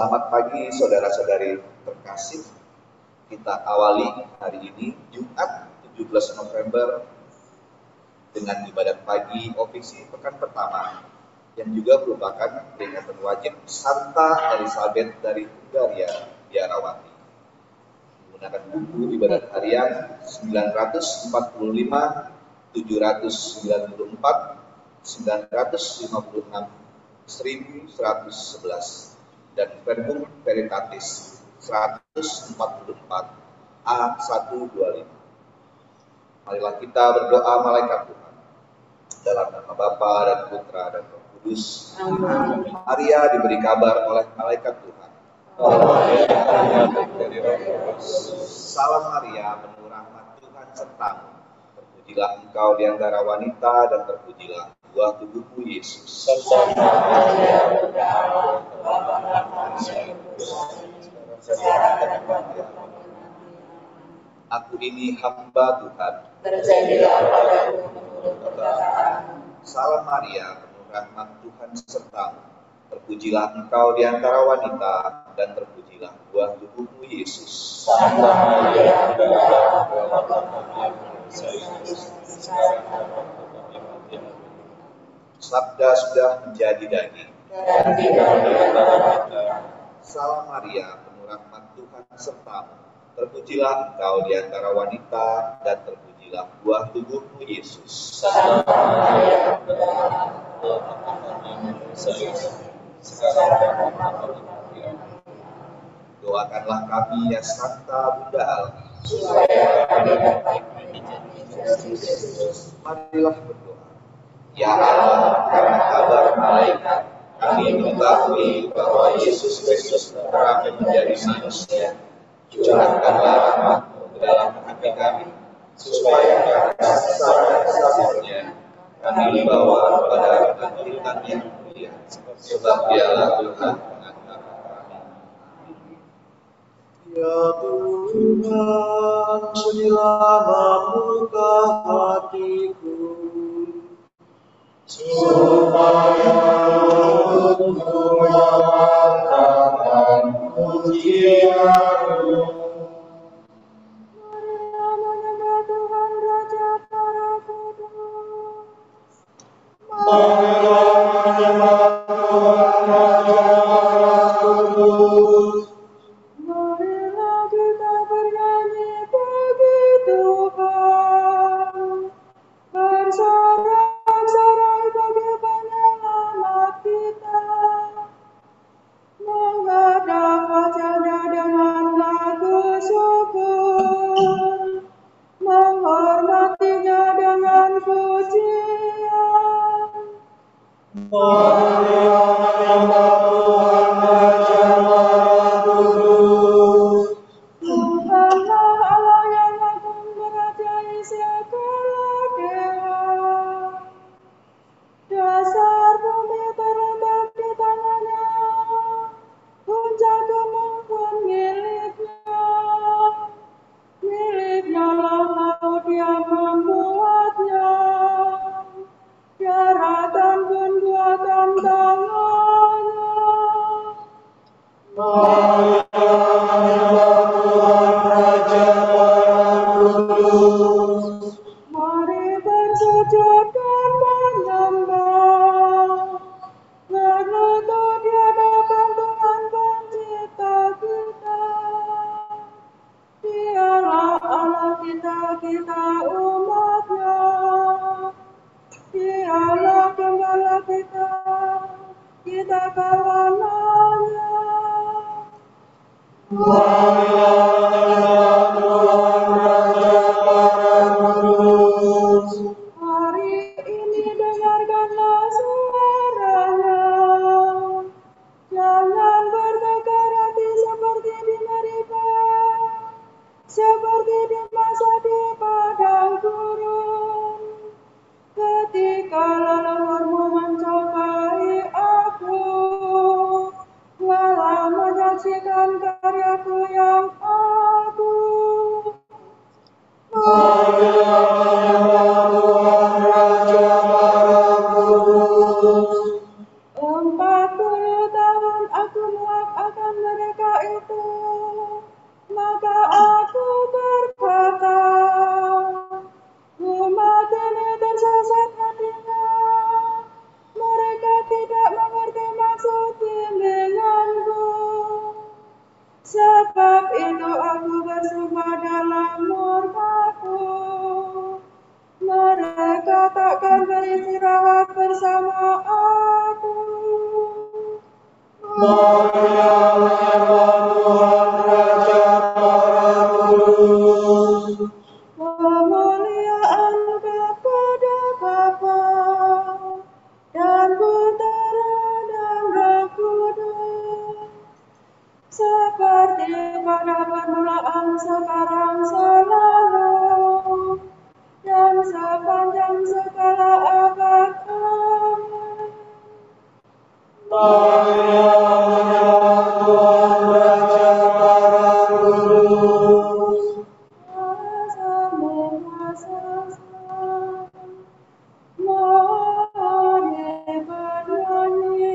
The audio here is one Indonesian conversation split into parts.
Selamat pagi saudara-saudari terkasih. Kita awali hari ini Jumat 17 November dengan ibadat pagi ofisi pekan pertama yang juga merupakan peringatan wajib Santa Elizabeth dari Hungaria Biarawati. Menggunakan buku ibadat harian 945, 794, 956, 1111 dan Verbum Veritatis 144 A125. Marilah kita berdoa malaikat Tuhan dalam nama Bapa dan Putra dan Roh Kudus. Amin. Maria diberi kabar oleh malaikat Tuhan. Salam Maria, penuh rahmat, Tuhan sertamu. Terpujilah engkau di antara wanita dan terpujilah buah tubuhmu Yesus. Aku ini hamba Tuhan. Terjadilah padaku menurut perkataan. Salam Maria, penuh rahmat, Tuhan sertamu. Terpujilah engkau di antara wanita dan terpujilah buah tubuhmu Yesus. Santa Maria, Sabda sudah menjadi daging. dan tidak diantara. Salam Maria, penuh rahmat, Tuhan sertamu. Terpujilah engkau di antara wanita dan terpujilah buah tubuhmu Yesus. Santa Maria, Doakanlah kami ya Santa Bunda Allah. supaya kami dapat menjadi Kristus. Marilah berdoa. Ya Allah, karena kabar malaikat, kami mengetahui bahwa Yesus Kristus telah menjadi manusia. Curahkanlah rahmat-Mu ke dalam hati kami, supaya karena kasih-kasih-Nya kami dibawa kepada kebangkitan yang mulia, sebab Dialah Tuhan pengantara kami. Ya Tuhan, sunilah membuka hatiku, supaya aku mengatakan pujian-Mu. Marilah menyembah Tuhan Raja para kudus. Marilah menyembah Tuhan Raja para kudus. Marilah kita bernyanyi bagi Tuhan. Bersorak-sorai bagi penyelamat kita. Menghadap wajah-Nya dengan lagu syukur. Menghormati-Nya dengan pujian. Marilah menyembah Tuhan Raja para kudus. Tuhanlah Allah yang agung merajai segala dewa. Dasar bumi terletak di tangan-Nya, puncak gunung pun milik-Nya. Milik-Nya lah laut yang membuatnya, daratan pun buatan tangan-Nya. Marilah menyembah Tuhan Raja para kudus. Mari bersujud dan menyembah, berlutut di hadapan Tuhan Pencipta kita. Dialah Allah kita umat-Nya. Dialah Gembala kita kawanan-Nya. Marilah menyembah Tuhan Raja para kudus. Hari ini dengarkanlah suara-Nya. Jangan bertekar hati seperti di Meribah, seperti di masa di padang gurun. Ketika leluhurmu mencobai aku, malah menyaksikan karyaku yang agung. Marilah menyembah Tuhan Raja para kudus. 40 tahun aku muak akan dengan mereka itu. Maka aku berkata, umat ini tersesat hatinya. Mereka tidak mengerti maksud bimbinganku. Sebab itu aku bersumpah dalam murkaku, mereka takkan beristirahat bersama aku. Marilah menyembah Tuhan Raja para Kudus. Kemuliaan kepada Bapa dan Putera dan Roh Kudus, seperti pada permulaan, sekarang, selalu, dan sepanjang segala abad. Amin. Marilah menyembah Tuhan Raja para Kudus. Mari bernyanyi.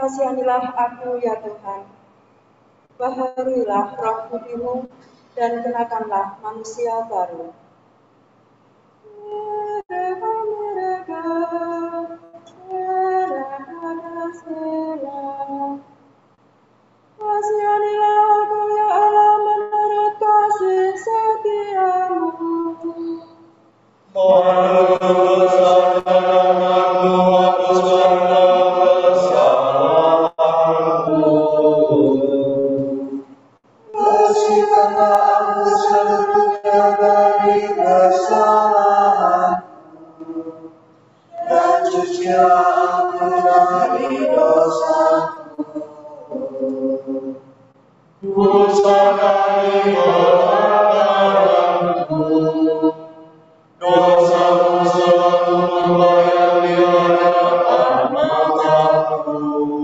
Kasihanilah aku ya Tuhan, baharuilah roh budimu dan kenakanlah manusia baru. Mereka kasihanilah aku ya Allah menurut kasih setiamu. Dosa-dosa membayar di hadapan matamu.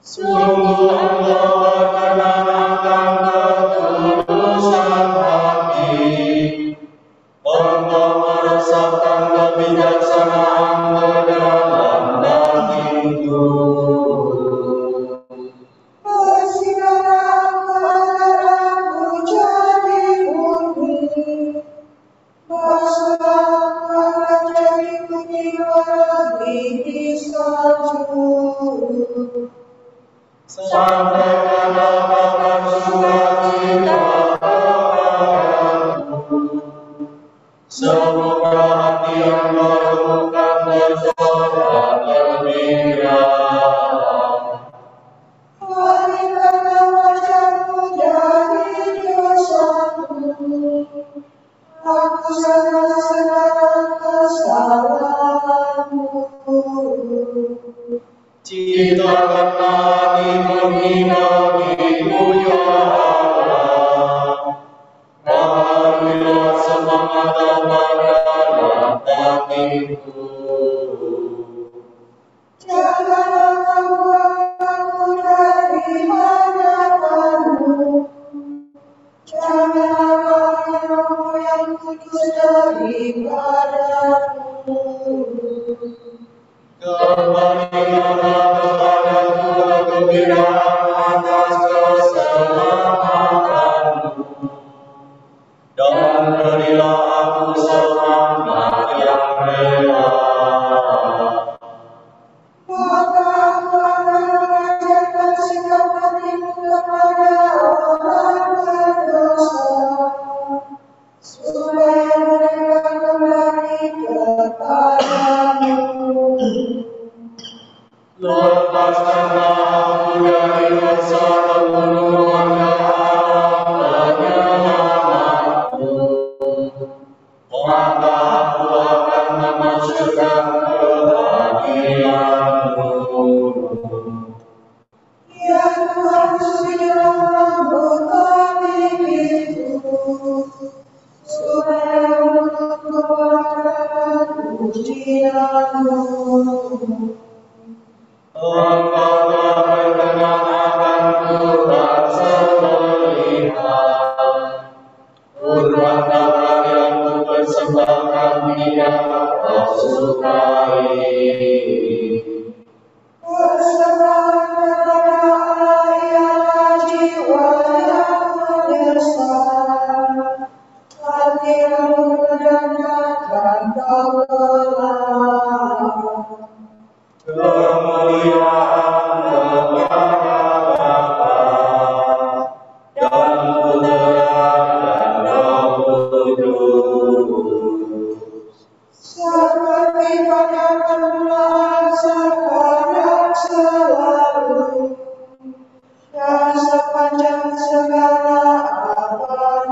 Sungguh Engkau berkenan akan ketulusan hati, Engkau meresapkan kebijaksanaan ke dalam dagingku. Bersinarlah kebenaranmu jadi murni, bersoraklah jadi bunyi berlebih salju. Sampaikanlah kabar sukacita kepadaku, semoga hati yang terluka bersorak gembira. Palingkanlah wajahmu dari dosamu, hapuskanlah segala kesalahanmu. Ciptakanlah hati menghina-Mu ya Allah, baharuilah semangat dalam hatiku. Janganlah kau buang aku dari hadapan-Mu, janganlah kau buang Roh yang kudus daripadamu. Kembalikanlah kepadaku kegembiraan atas keselamatanmu, dan berilah aku semangat yang rela. Maka aku akan mengajarkan sikap hatimu kepada orang berdosa, supaya mereka kembali kepadamu. Lepaskanlah aku dari dosa pembunuhan ya Allah penyelamatku, maka aku akan memasyurkan kebahagiaan-Mu. Ya Tuhan, sucilah lembut bibirku, supaya mulutku mengatakan pujian-Mu. Engkau telah berkenan akan kurban sembelihan, kurban darah yang Kupersembahkan tidak Kau sukai. Persembahan kepada Allah ialah jiwa yang menyesal, hati yang mendengarkan Kau kelak. Kemuliaan kepada Bapa dan Putra dan Roh Kudus, Seperti pada permulaan sekarang selalu, dan sepanjang segala abad.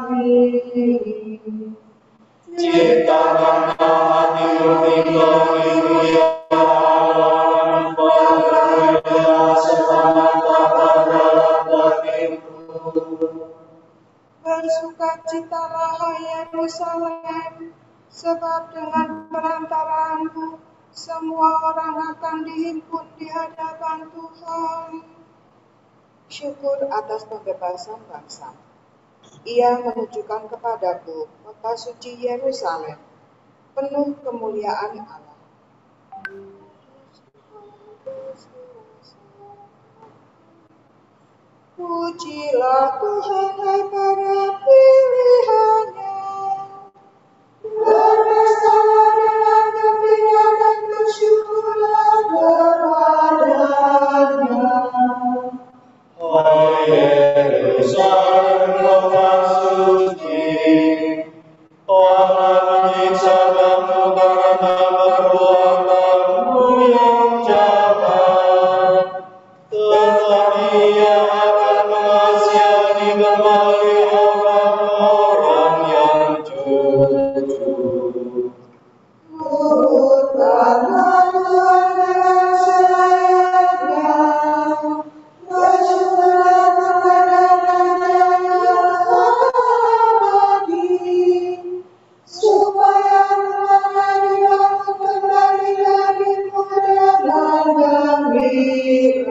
Amin. ciptakanlah hati nurani kami ya Allah, berilah semangat kepada hatiku. Bersukacitalah hai Yerusalem, sebab dengan perantaraanmu semua orang akan dihimpun di hadapan Tuhan. Syukur atas pembebasan bangsa. Ia menunjukkan kepadaku kota suci Yerusalem, penuh kemuliaan Allah. Pujilah Tuhan, hai para pilihannya. Berpestalah dengan gembira dan bersyukurlah kepadanya. Hai Yerusalem, kota suci, orang menyiksa kamu karena perbuatanmu yang jahat, tetapi Ia akan mengasihani kembali orang-orang yang jujur. Nurutkanlah Tuhan dengan selayaknya, bersyukurlah kepada-Nya yang abadi, supaya rumahnya dibangun kembali lagi mudah dan gembira.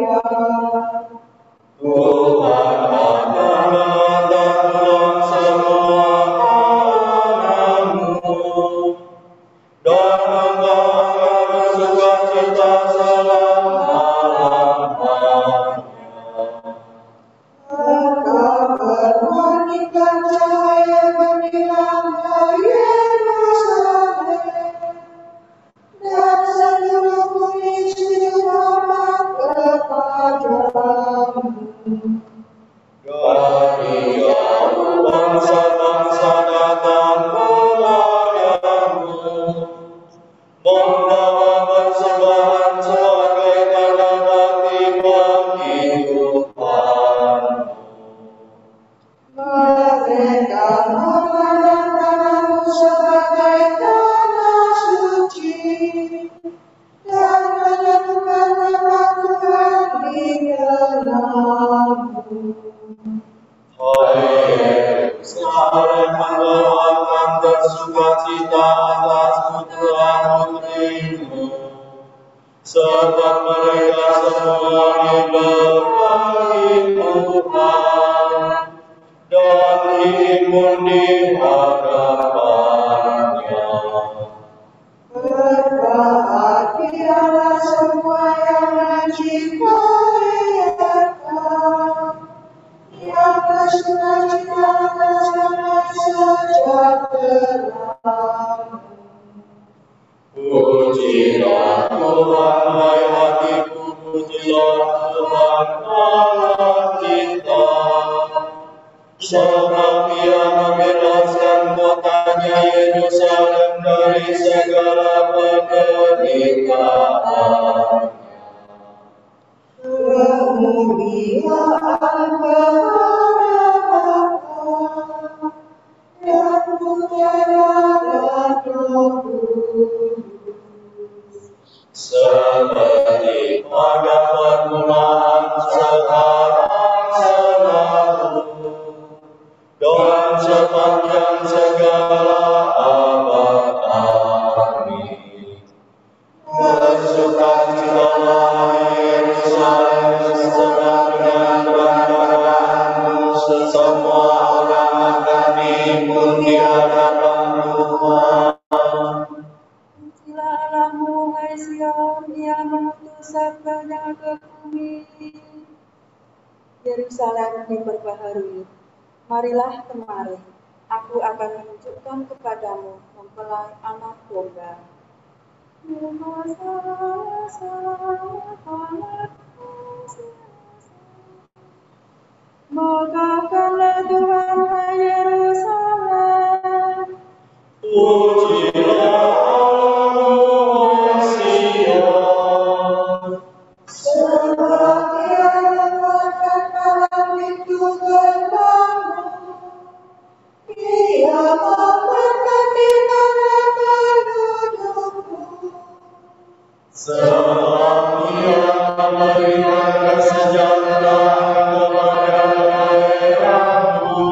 Tuhan akan menanggung semua anak-Mu, dan Engkau akan bersukacita selama-lamanya. Engkau bermandikan cahaya gemilang Yerusalem, dan seluruh bumi hormat kepadamu. Dari jauh bangsa-bangsa datang kepadamu, membawa persembahan sebagai tanda bakti bagi Tuhan. Mereka memandang tanahmu sebagai tanah suci, dan menemukan nama Tuhan di dalammu. Hai Yerusalem, engkau akan bersukacita atas putra-putrimu, sebab mereka semua diberkati Tuhan, dan diimun di hadapannya. Berbahagialah semua yang menciptakan, yang bersukacita atas damai sejahtera. Pujilah Tuhan, hai hatiku, pujilah Tuhan Allah kita, sebab Ia membebaskan kotanya Yerusalem dari segala penderitaan. Kemuliaan kepada Bapa dan Putra dan Roh Kudus. Seperti pada permulaan, sekarang, selalu, dan sepanjang segala abad. Amin. Bersukacitalah Yerusalem, sebab dengan bangga-banggamu semua orang akan diimun di hadapan Tuhan. Pujilah Allahmu, hai Sion, Ia mengutus sabdanya ke bumi. Yerusalem diperbaharui. Marilah kemari, aku akan menunjukkan kepadamu mempelai anak domba. Megahkanlah Tuhan, hai Yerusalem. Pujilah Allahmu, Sion. Sebab Ia menguatkan malam itu gerbangmu. Ia memberkati para pendudukmu. Sebab Ia memberikan kesejahteraan kepada daerahmu,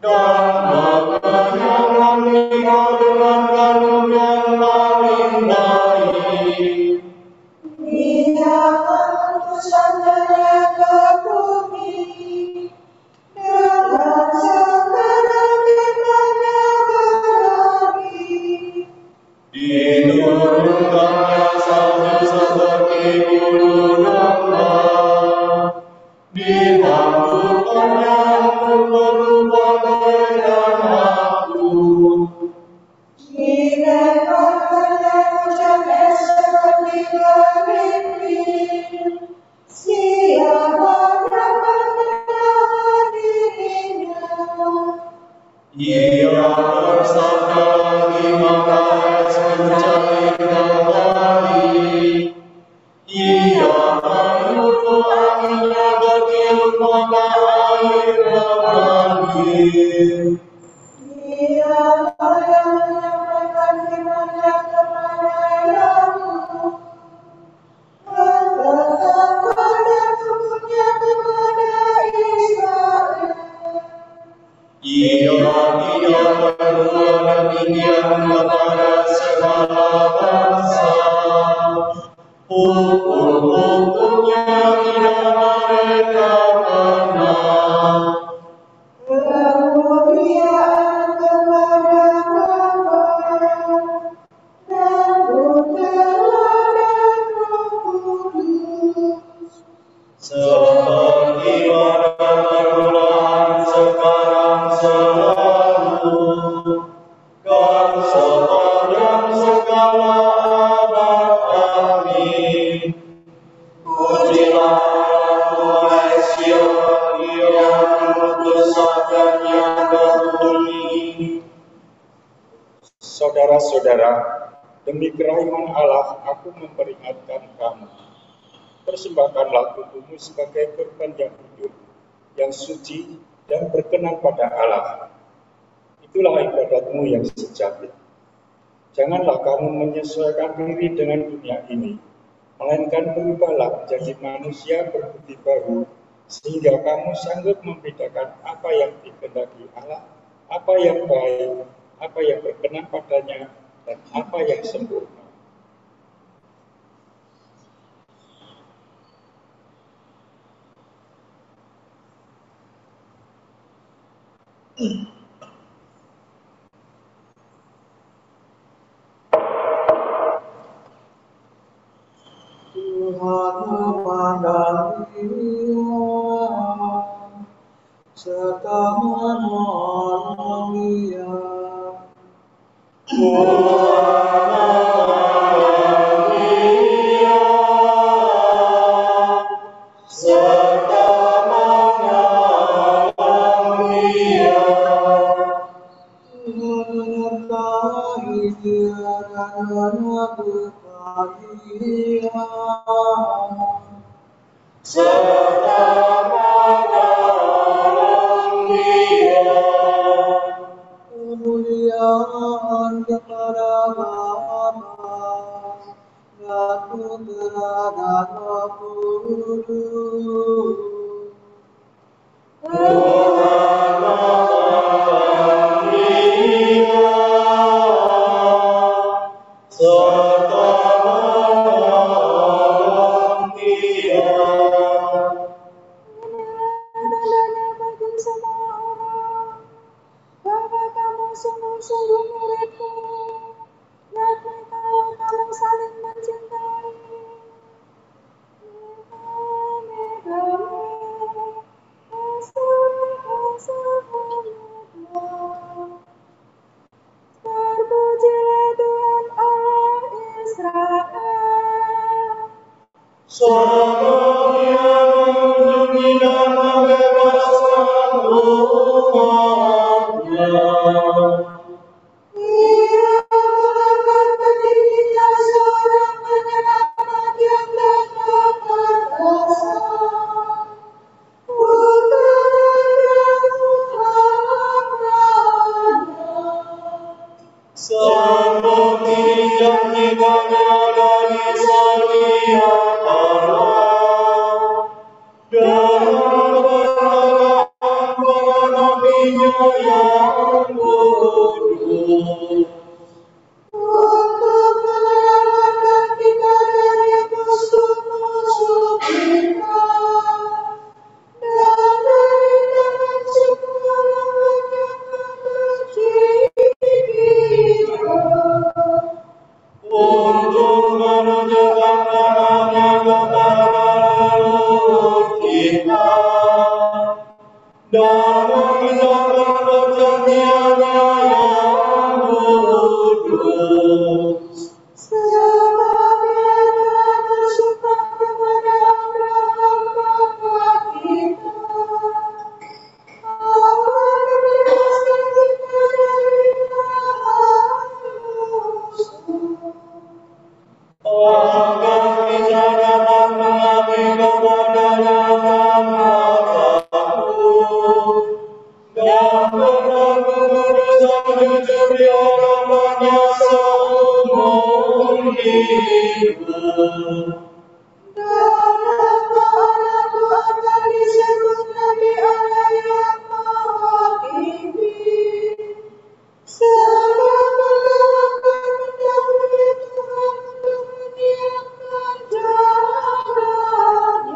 dan mengenyangkan engkau dengan gandum yang paling baik. Ia mengutus sabdanya ke bumi, dengan segala firman-Nya berani. Diturunkannya salju seperti bulu domba, dihamburkannya anggur berbagai dan waktu. Dilemparkannya hujan es seperti gerimpin. Siapa dapat menahan dirinya? Ia bersabda lagi, maka es mencair kembali. Ia menyuruh anginnya bertiup, maka air mengalir. Dialah yang menyampaikan firman-Nya kepada Yakub, bertetapkan dan hukum-Nya kepada Israel. Ia tidak berbuat demikian kepada segala bangsa. Hukum-hukum seluruhnya tidak mereka kenal. Kemuliaan kepada Bapa dan Putra dan Roh Kudus, Seperti pada permulaan, sekarang, selalu, dan sepanjang segala abad. Amin. Pujilah Tuhan Sion, yang besar dan yang berbunyi. Saudara-saudara, demi kerahiman Allah, aku memperingatkan kamu. Persembahkanlah tubuhmu sebagai korban yang hidup, yang suci dan berkenan pada Allah. Itulah ibadatmu yang sejati. Janganlah kamu menyesuaikan diri dengan dunia ini, melainkan berubahlah menjadi manusia berbudi baru, sehingga kamu sanggup membedakan apa yang dikehendaki Allah, apa yang baik, apa yang berkenan padanya, dan apa yang sempurna. Tuhan memandang dia serta menolong dia. Menyertai dia dan meneguhkan dia. Kemuliaan kepada Bapa dan Putra dan Roh Kudus. Sungguh-sungguh muridku, yakni kalau kamu saling mencintai. Terpujilah Tuhan Allah Israel. Sebab Dia mengunjungi dan membebaskan umatnya. Ia mengangkat pendirinya seorang penyelamat yang dapat berdosa. Seperti janjikannya dari sedia kala, dan berkatakan para nabinya yang kudus. Untuk menyelamatkan kita dari musuh-musuh kita dan dari tangan semua lawan yang membenci kita. Untuk menunjukkan tangannya kepada leluhur kita dan memindahkan perjanjiannya yang kudus. Sebab Dia telah bersumpah kepada Abraham bapa kita, Allah membebaskan kita dari tangan musuh. Agar kita dapat mengabdi kepadanya tanpa takut dan berkudus dan jujur di hadapannya seumur hidup. Dan anakku akan disebut Nabi Allah yang Maha Tinggi. Sebab Allah akan mendahului Tuhan untuk menyiapkan jalannya.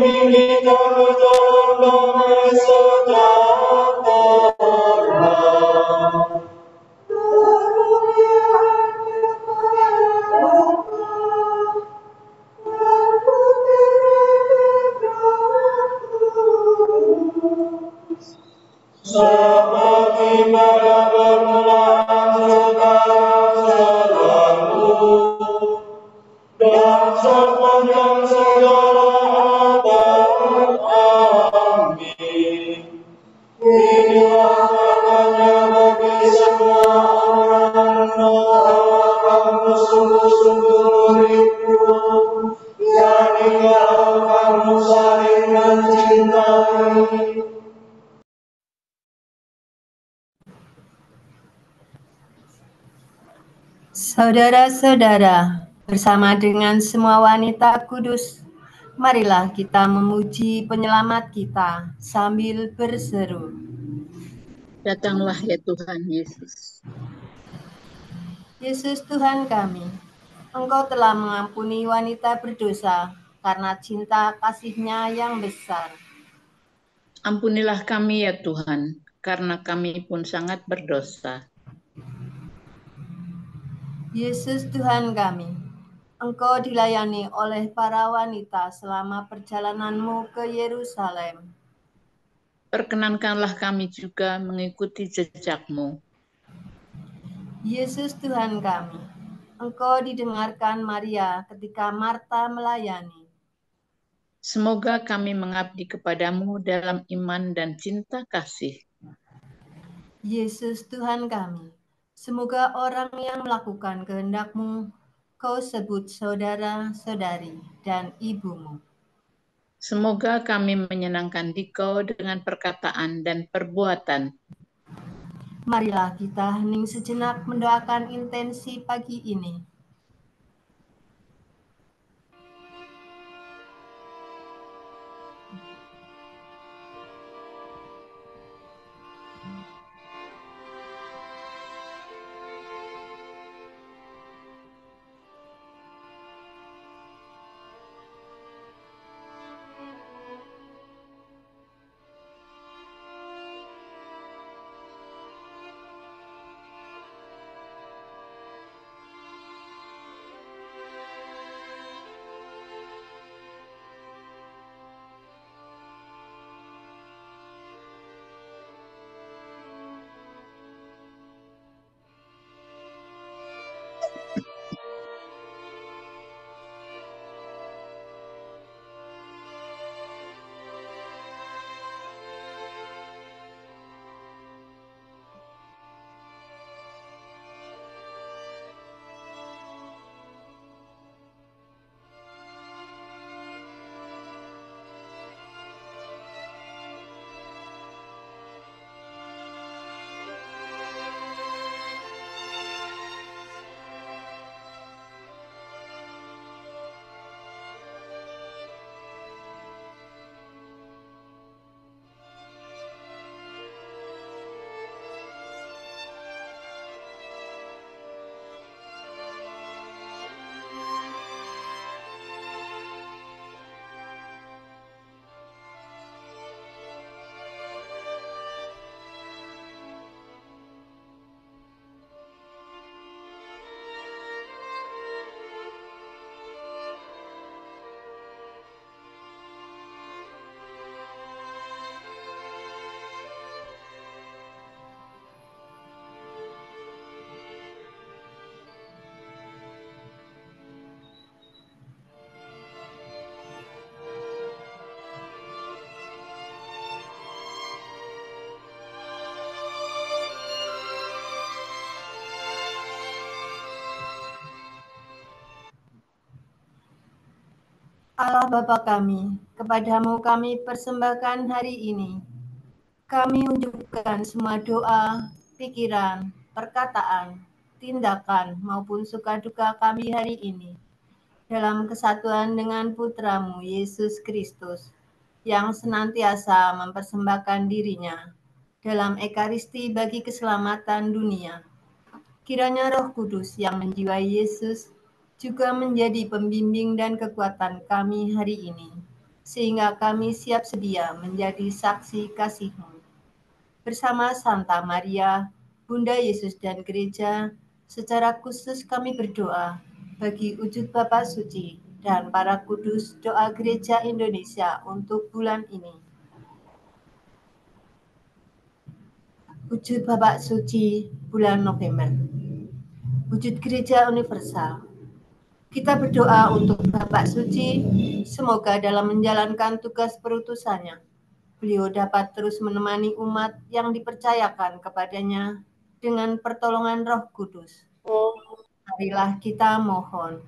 bimbing kita ke jalan damai sejahtera. Seperti pada permulaan sekarang selalu dan sepanjang segala abad. Amin. Inilah karenanya bagi semua orang kamu sungguh-sungguh rindu, yakni kalau kamu saling mencintai. Saudara-saudara, bersama dengan semua wanita kudus, marilah kita memuji penyelamat kita sambil berseru. Datanglah ya Tuhan Yesus. Yesus Tuhan kami, Engkau telah mengampuni wanita berdosa karena cinta kasih-Nya yang besar. Ampunilah kami ya Tuhan, karena kami pun sangat berdosa. Yesus Tuhan kami, Engkau dilayani oleh para wanita selama perjalananmu ke Yerusalem. Perkenankanlah kami juga mengikuti jejak-Mu. Yesus Tuhan kami, Engkau didengarkan Maria ketika Marta melayani. Semoga kami mengabdi kepadamu dalam iman dan cinta kasih. Yesus Tuhan kami, semoga orang yang melakukan kehendak-Mu, Kau sebut saudara-saudari dan ibumu. Semoga kami menyenangkan Dikau dengan perkataan dan perbuatan. Marilah kita hening sejenak mendoakan intensi pagi ini. Allah Bapa kami, kepadamu kami persembahkan hari ini. Kami unjukkan semua doa, pikiran, perkataan, tindakan, maupun suka duka kami hari ini. Dalam kesatuan dengan Putramu, Yesus Kristus, yang senantiasa mempersembahkan dirinya dalam Ekaristi bagi keselamatan dunia. Kiranya Roh Kudus yang menjiwai Yesus juga menjadi pembimbing dan kekuatan kami hari ini, sehingga kami siap sedia menjadi saksi kasih-Mu. Bersama Santa Maria, Bunda Yesus dan Gereja, secara khusus kami berdoa bagi wujud Bapa Suci dan para kudus doa Gereja Indonesia untuk bulan ini. Wujud Bapa Suci bulan November. Wujud Gereja Universal. Kita berdoa untuk Bapak Suci, semoga dalam menjalankan tugas perutusannya, beliau dapat terus menemani umat yang dipercayakan kepadanya dengan pertolongan Roh Kudus. Marilah kita mohon.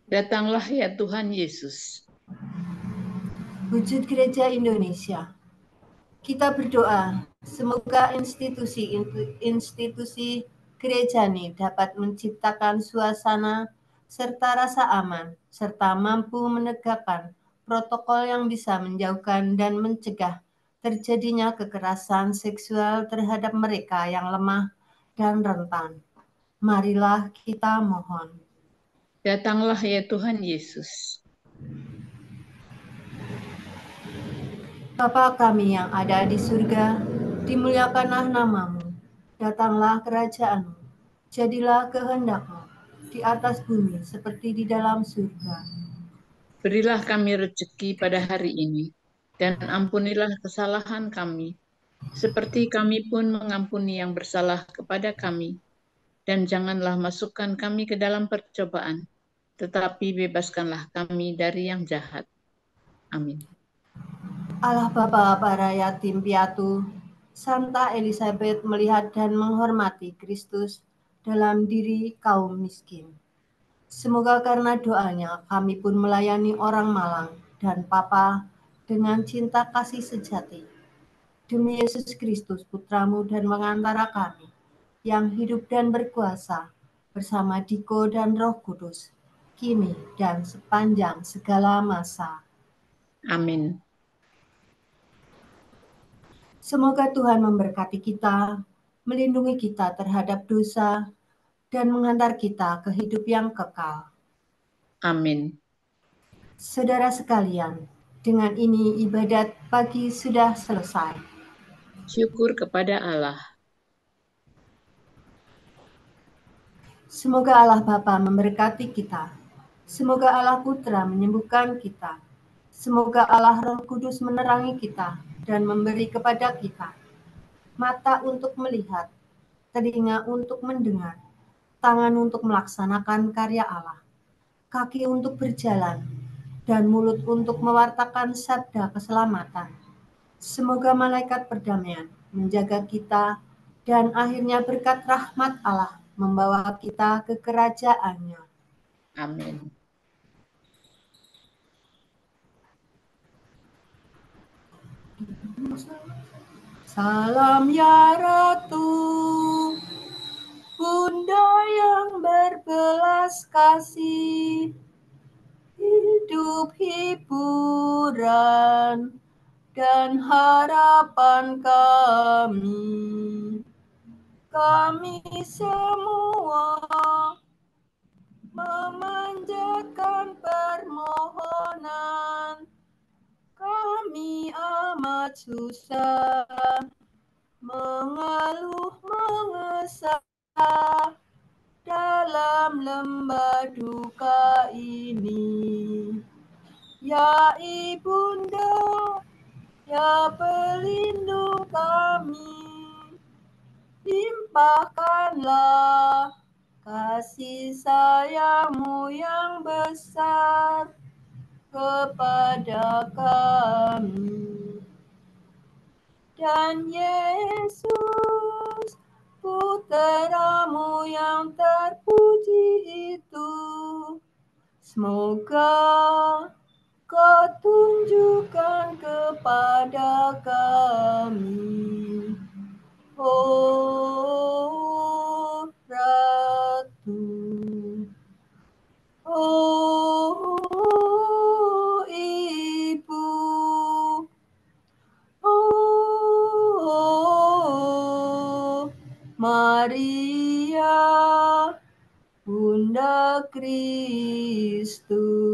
Datanglah ya Tuhan Yesus. Wujud Gereja Indonesia. Kita berdoa, semoga institusi gereja ini dapat menciptakan suasana serta rasa aman, serta mampu menegakkan protokol yang bisa menjauhkan dan mencegah terjadinya kekerasan seksual terhadap mereka yang lemah dan rentan. Marilah kita mohon. Datanglah ya Tuhan Yesus. Bapa kami yang ada di surga, dimuliakanlah nama-Mu. Datanglah kerajaan-Mu. Jadilah kehendak-Mu di atas bumi seperti di dalam surga. Berilah kami rezeki pada hari ini, dan ampunilah kesalahan kami, seperti kami pun mengampuni yang bersalah kepada kami. Dan janganlah masukkan kami ke dalam percobaan, tetapi bebaskanlah kami dari yang jahat. Amin. Allah Bapa para yatim piatu, Santa Elizabeth melihat dan menghormati Kristus dalam diri kaum miskin. Semoga karena doanya kami pun melayani orang malang dan papa dengan cinta kasih sejati. Demi Yesus Kristus Putra-Mu dan pengantara kami, yang hidup dan berkuasa bersama Diko dan Roh Kudus, kini dan sepanjang segala masa. Amin. Semoga Tuhan memberkati kita, melindungi kita terhadap dosa, dan menghantar kita ke hidup yang kekal. Amin. Saudara sekalian, dengan ini ibadat pagi sudah selesai. Syukur kepada Allah. Semoga Allah Bapa memberkati kita. Semoga Allah Putra menyembuhkan kita. Semoga Allah Roh Kudus menerangi kita dan memberi kepada kita mata untuk melihat, telinga untuk mendengar, tangan untuk melaksanakan karya Allah, kaki untuk berjalan, dan mulut untuk mewartakan sabda keselamatan. Semoga malaikat perdamaian menjaga kita dan akhirnya berkat rahmat Allah membawa kita ke kerajaannya. Amin. Salam ya Ratu, Bunda yang berbelas kasih, hidup hiburan dan harapan kami. Kami semua memanjatkan permohonan. Kami amat susah, mengeluh mengesah dalam lembah duka ini. Ya Ibunda, ya pelindung kami, limpahkanlah kasih sayang-Mu yang besar kepada kami. Dan Yesus, Putra-Mu yang terpuji itu, semoga Kau tunjukkan kepada kami, oh Ratu, oh Ibu, oh Maria, Bunda Kristus.